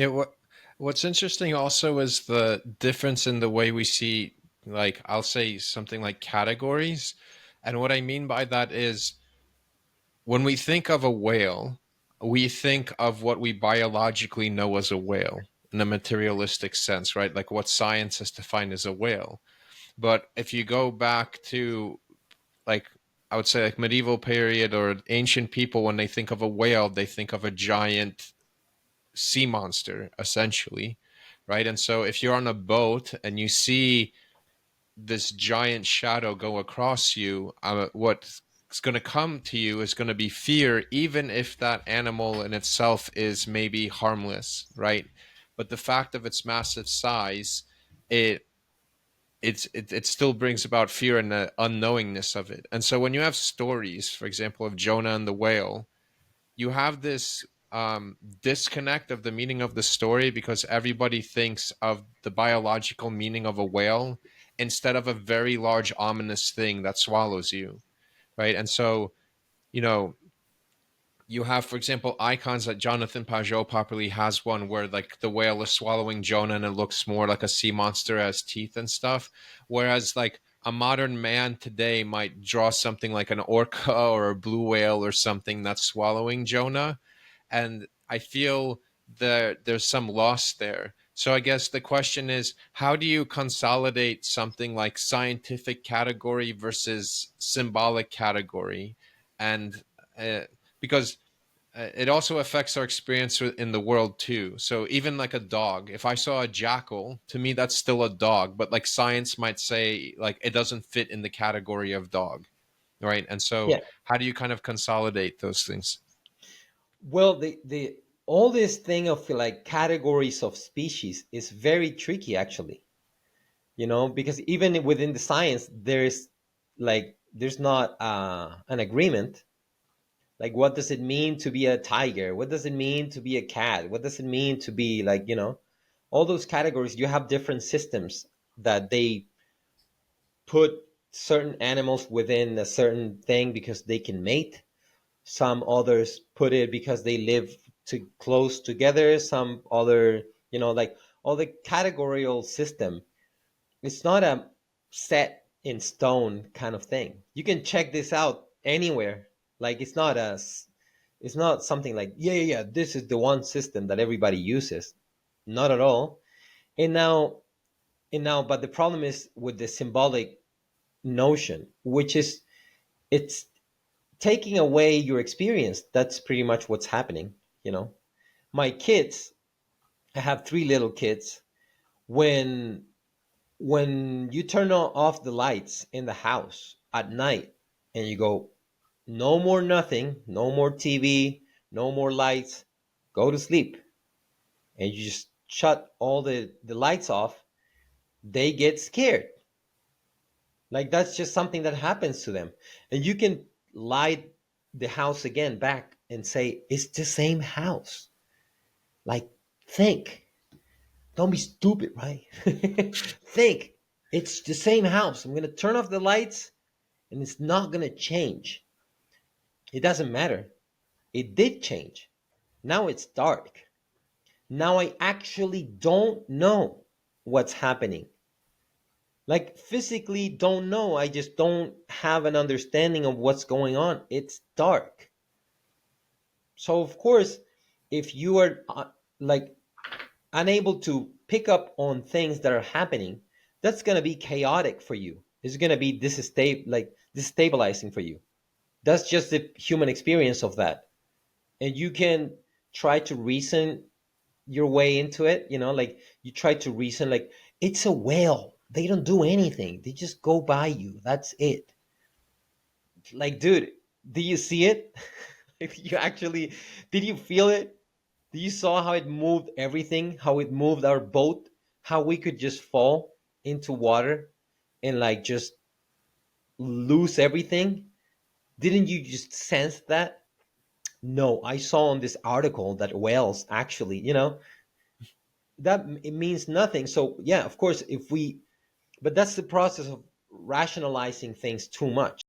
Yeah, what's interesting also is the difference in the way we see, like, I'll say something like categories. And what I mean by that is when we think of a whale, we think of what we biologically know as a whale in a materialistic sense, right? Like what science has defined as a whale. But if you go back to, like, I would say like medieval period or ancient people, when they think of a whale, they think of a giant sea monster, essentially, right? And so if you're on a boat and you see this giant shadow go across you, what's going to come to you is going to be fear, even if that animal in itself is maybe harmless, right? But the fact of its massive size, it it still brings about fear and the unknowingness of it. And so when you have stories, for example, of Jonah and the whale, you have this disconnect of the meaning of the story because everybody thinks of the biological meaning of a whale instead of a very large ominous thing that swallows you, right? And so, you know, you have, for example, icons that Jonathan Pajot popularly has one where like the whale is swallowing Jonah and it looks more like a sea monster as teeth and stuff. Whereas like a modern man today might draw something like an orca or a blue whale or something that's swallowing Jonah. And I feel there's some loss there. So I guess the question is, how do you consolidate something like scientific category versus symbolic category? And uh, because it also affects our experience in the world too. So even like a dog, if I saw a jackal, to me that's still a dog, but like science might say like it doesn't fit in the category of dog, right? And so Yeah. how do you kind of consolidate those things? Well, the all this thing of like categories of species is very tricky, actually. Because even within the science, there's not an agreement. Like, what does it mean to be a tiger? What does it mean to be a cat? What does it mean to be like, all those categories? You have different systems that they put certain animals within a certain thing because they can mate. Some others put it because they live to close together. Some other, like, all the categorical system, it's not a set in stone kind of thing. You can check this out anywhere. Like, it's not something like, yeah, yeah, yeah, this is the one system that everybody uses. Not at all. And now and now but the problem is with the symbolic notion, which is, it's taking away your experience. That's pretty much what's happening. you know my kids, I have three little kids. When when you turn off the lights in the house at night and you go, no more nothing, no more TV, no more lights, go to sleep, and you just shut all the lights off, they get scared. Like, that's just something that happens to them. And you can light the house again back and say, it's the same house. Like, think. Don't be stupid, right? Think. It's the same house. I'm going to turn off the lights and it's not going to change. It doesn't matter. It did change. Now it's dark. Now I actually don't know what's happening. Like, physically don't know. I just don't have an understanding of what's going on. It's dark. So of course, if you are like unable to pick up on things that are happening, that's going to be chaotic for you. It's going to be destabilizing for you. That's just the human experience of that. And you can try to reason your way into it, like, you try to reason, like, it's a whale. They don't do anything. They just go by you. That's it. Like, dude, do you see it? If you actually, did you feel it? You saw how it moved everything, how it moved our boat, how we could just fall into water and like just lose everything. Didn't you just sense that? No, I saw on this article that whales actually, that it means nothing. So yeah, of course, if we, but that's the process of rationalizing things too much.